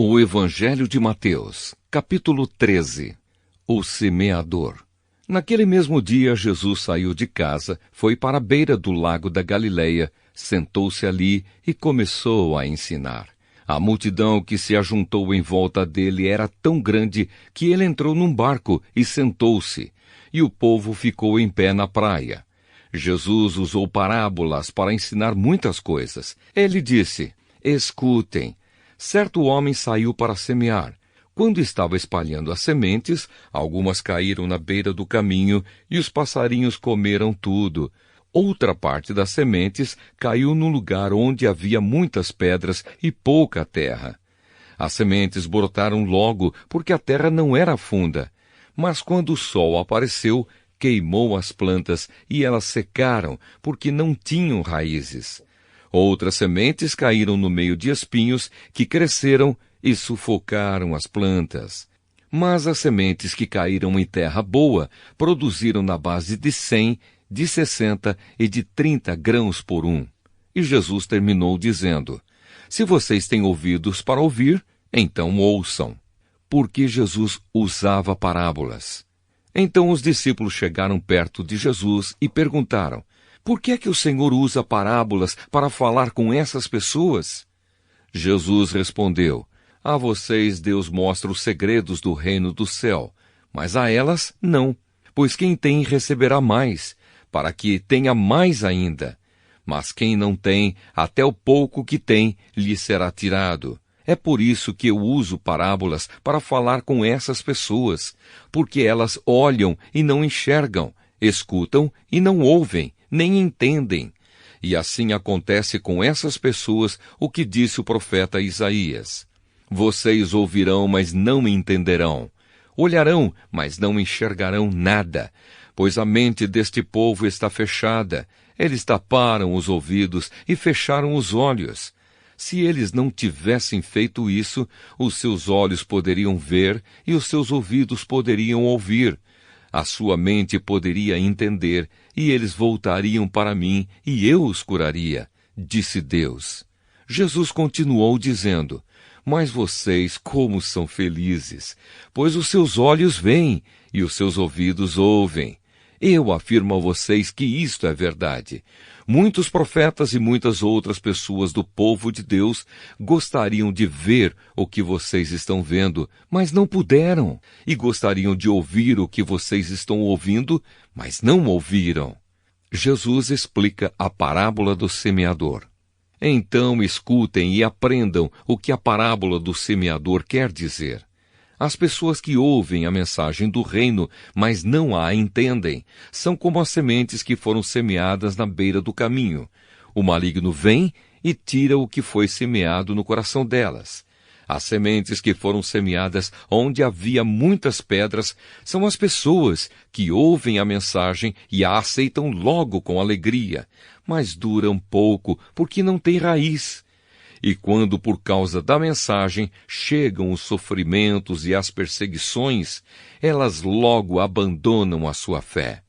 O Evangelho de Mateus, capítulo 13. O semeador. Naquele mesmo dia, Jesus saiu de casa, foi para a beira do lago da Galileia, sentou-se ali e começou a ensinar. A multidão que se ajuntou em volta dele era tão grande que ele entrou num barco e sentou-se, e o povo ficou em pé na praia. Jesus usou parábolas para ensinar muitas coisas. Ele disse: "Escutem. Certo homem saiu para semear. Quando estava espalhando as sementes, algumas caíram na beira do caminho e os passarinhos comeram tudo. Outra parte das sementes caiu num lugar onde havia muitas pedras e pouca terra. As sementes brotaram logo porque a terra não era funda. Mas quando o sol apareceu, queimou as plantas e elas secaram porque não tinham raízes. Outras sementes caíram no meio de espinhos que cresceram e sufocaram as plantas. Mas as sementes que caíram em terra boa produziram na base de 100, de 60 e de 30 grãos por um. E Jesus terminou dizendo: "Se vocês têm ouvidos para ouvir, então ouçam." Porque Jesus usava parábolas. Então os discípulos chegaram perto de Jesus e perguntaram: "Por que é que o Senhor usa parábolas para falar com essas pessoas?" Jesus respondeu: "A vocês Deus mostra os segredos do reino do céu, mas a elas não, pois quem tem receberá mais, para que tenha mais ainda. Mas quem não tem, até o pouco que tem, lhe será tirado. É por isso que eu uso parábolas para falar com essas pessoas, porque elas olham e não enxergam, escutam e não ouvem, nem entendem. E assim acontece com essas pessoas o que disse o profeta Isaías: Vocês ouvirão, mas não entenderão. Olharão, mas não enxergarão nada, pois a mente deste povo está fechada. Eles taparam os ouvidos e fecharam os olhos. Se eles não tivessem feito isso, os seus olhos poderiam ver e os seus ouvidos poderiam ouvir. A sua mente poderia entender, e eles voltariam para mim, e eu os curaria, disse Deus. Jesus continuou dizendo: Mas vocês como são felizes, pois os seus olhos veem, e os seus ouvidos ouvem. Eu afirmo a vocês que isto é verdade. Muitos profetas e muitas outras pessoas do povo de Deus gostariam de ver o que vocês estão vendo, mas não puderam. E gostariam de ouvir o que vocês estão ouvindo, mas não ouviram. Jesus explica a parábola do semeador. Então escutem e aprendam o que a parábola do semeador quer dizer. As pessoas que ouvem a mensagem do reino, mas não a entendem, são como as sementes que foram semeadas na beira do caminho. O maligno vem e tira o que foi semeado no coração delas. As sementes que foram semeadas onde havia muitas pedras são as pessoas que ouvem a mensagem e a aceitam logo com alegria, mas duram pouco porque não têm raiz. E quando, por causa da mensagem, chegam os sofrimentos e as perseguições, elas logo abandonam a sua fé.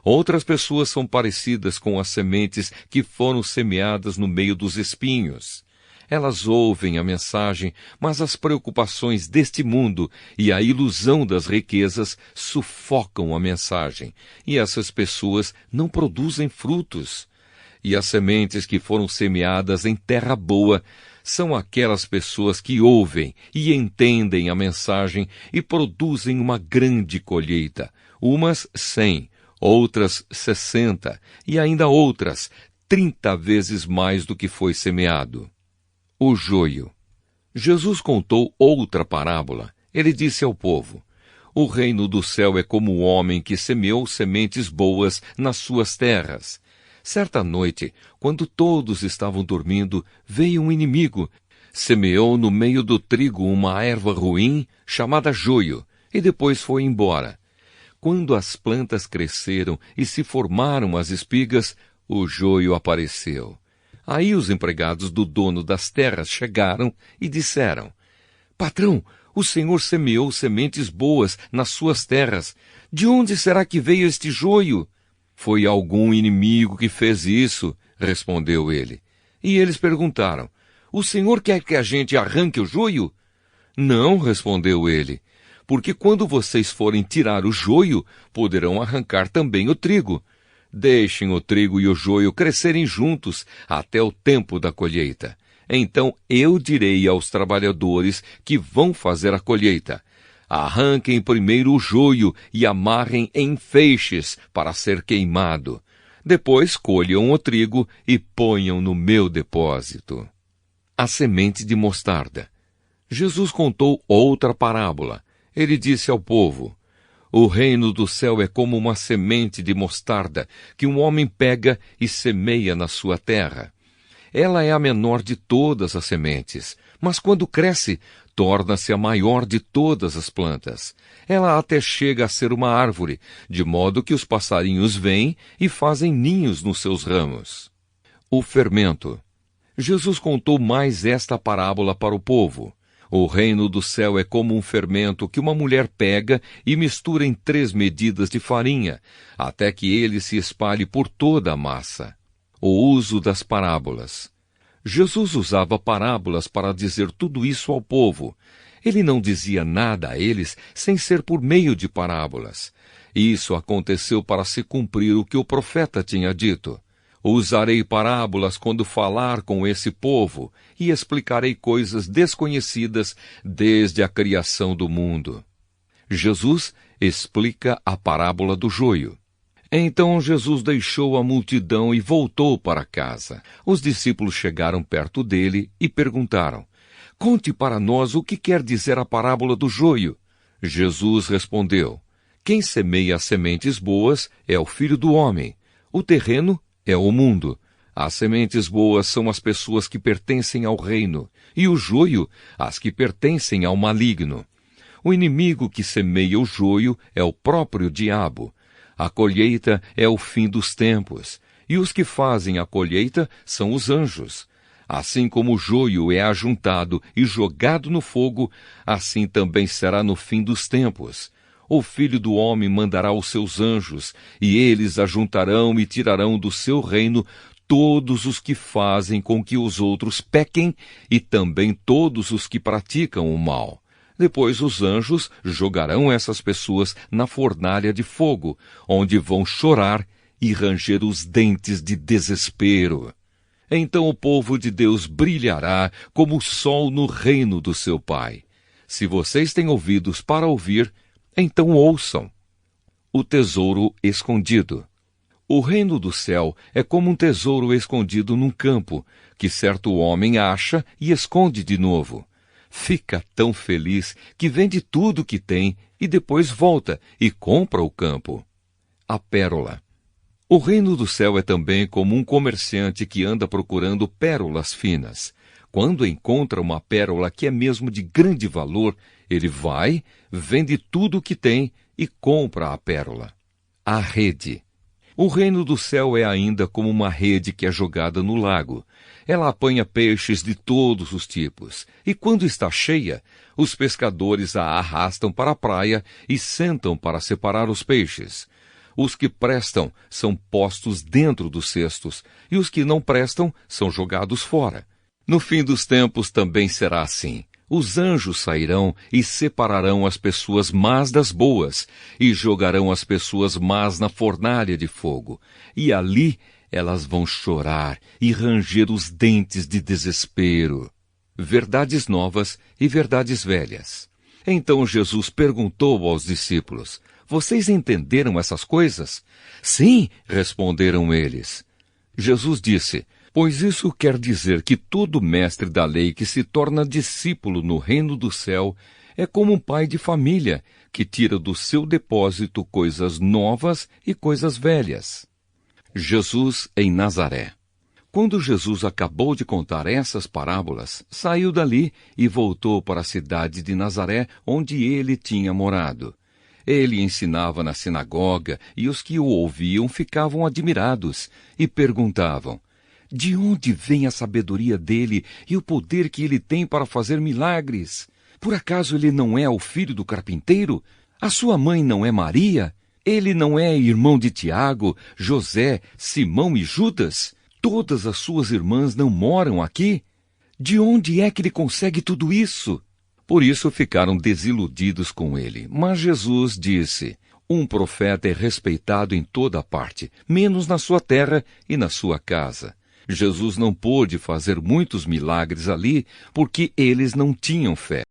Outras pessoas são parecidas com as sementes que foram semeadas no meio dos espinhos. Elas ouvem a mensagem, mas as preocupações deste mundo e a ilusão das riquezas sufocam a mensagem, e essas pessoas não produzem frutos. E as sementes que foram semeadas em terra boa são aquelas pessoas que ouvem e entendem a mensagem e produzem uma grande colheita, umas 100, outras 60 e ainda outras 30 vezes mais do que foi semeado. O joio. Jesus contou outra parábola. Ele disse ao povo: O reino do céu é como o homem que semeou sementes boas nas suas terras. Certa noite, quando todos estavam dormindo, veio um inimigo, semeou no meio do trigo uma erva ruim, chamada joio, e depois foi embora. Quando as plantas cresceram e se formaram as espigas, o joio apareceu. Aí os empregados do dono das terras chegaram e disseram: Patrão, o senhor semeou sementes boas nas suas terras. De onde será que veio este joio? Foi algum inimigo que fez isso, respondeu ele. E eles perguntaram: O senhor quer que a gente arranque o joio? Não, respondeu ele, porque quando vocês forem tirar o joio, poderão arrancar também o trigo. Deixem o trigo e o joio crescerem juntos até o tempo da colheita. Então eu direi aos trabalhadores que vão fazer a colheita: arranquem primeiro o joio e amarrem em feixes para ser queimado. Depois colham o trigo e ponham no meu depósito. A semente de mostarda. Jesus contou outra parábola. Ele disse ao povo: o reino do céu é como uma semente de mostarda que um homem pega e semeia na sua terra. Ela é a menor de todas as sementes, mas quando cresce, torna-se a maior de todas as plantas. Ela até chega a ser uma árvore, de modo que os passarinhos vêm e fazem ninhos nos seus ramos. O fermento. Jesus contou mais esta parábola para o povo. O reino do céu é como um fermento que uma mulher pega e mistura em 3 medidas de farinha, até que ele se espalhe por toda a massa. O uso das parábolas. Jesus usava parábolas para dizer tudo isso ao povo. Ele não dizia nada a eles sem ser por meio de parábolas. Isso aconteceu para se cumprir o que o profeta tinha dito. Usarei parábolas quando falar com esse povo e explicarei coisas desconhecidas desde a criação do mundo. Jesus explica a parábola do joio. Então Jesus deixou a multidão e voltou para casa. Os discípulos chegaram perto dele e perguntaram: conte para nós o que quer dizer a parábola do joio. Jesus respondeu: quem semeia as sementes boas é o Filho do Homem. O terreno é o mundo. As sementes boas são as pessoas que pertencem ao reino, e o joio, as que pertencem ao maligno. O inimigo que semeia o joio é o próprio diabo. A colheita é o fim dos tempos, e os que fazem a colheita são os anjos. Assim como o joio é ajuntado e jogado no fogo, assim também será no fim dos tempos. O Filho do Homem mandará os seus anjos, e eles ajuntarão e tirarão do seu reino todos os que fazem com que os outros pequem e também todos os que praticam o mal. Depois os anjos jogarão essas pessoas na fornalha de fogo, onde vão chorar e ranger os dentes de desespero. Então o povo de Deus brilhará como o sol no reino do seu Pai. Se vocês têm ouvidos para ouvir, então ouçam. O tesouro escondido. O reino do céu é como um tesouro escondido num campo, que certo homem acha e esconde de novo. Fica tão feliz que vende tudo o que tem e depois volta e compra o campo. A pérola. O reino do céu é também como um comerciante que anda procurando pérolas finas. Quando encontra uma pérola que é mesmo de grande valor, ele vai, vende tudo o que tem e compra a pérola. A rede. O reino do céu é ainda como uma rede que é jogada no lago. Ela apanha peixes de todos os tipos, e quando está cheia, os pescadores a arrastam para a praia e sentam para separar os peixes. Os que prestam são postos dentro dos cestos, e os que não prestam são jogados fora. No fim dos tempos também será assim. Os anjos sairão e separarão as pessoas más das boas, e jogarão as pessoas más na fornalha de fogo. E ali elas vão chorar e ranger os dentes de desespero. Verdades novas e verdades velhas. Então Jesus perguntou aos discípulos: vocês entenderam essas coisas? Sim, responderam eles. Jesus disse: pois isso quer dizer que todo mestre da lei que se torna discípulo no reino do céu é como um pai de família que tira do seu depósito coisas novas e coisas velhas. Jesus em Nazaré. Quando Jesus acabou de contar essas parábolas, saiu dali e voltou para a cidade de Nazaré, onde ele tinha morado. Ele ensinava na sinagoga e os que o ouviam ficavam admirados e perguntavam: de onde vem a sabedoria dele e o poder que ele tem para fazer milagres? Por acaso ele não é o filho do carpinteiro? A sua mãe não é Maria? Ele não é irmão de Tiago, José, Simão e Judas? Todas as suas irmãs não moram aqui? De onde é que ele consegue tudo isso? Por isso ficaram desiludidos com ele. Mas Jesus disse: um profeta é respeitado em toda parte, menos na sua terra e na sua casa. Jesus não pôde fazer muitos milagres ali porque eles não tinham fé.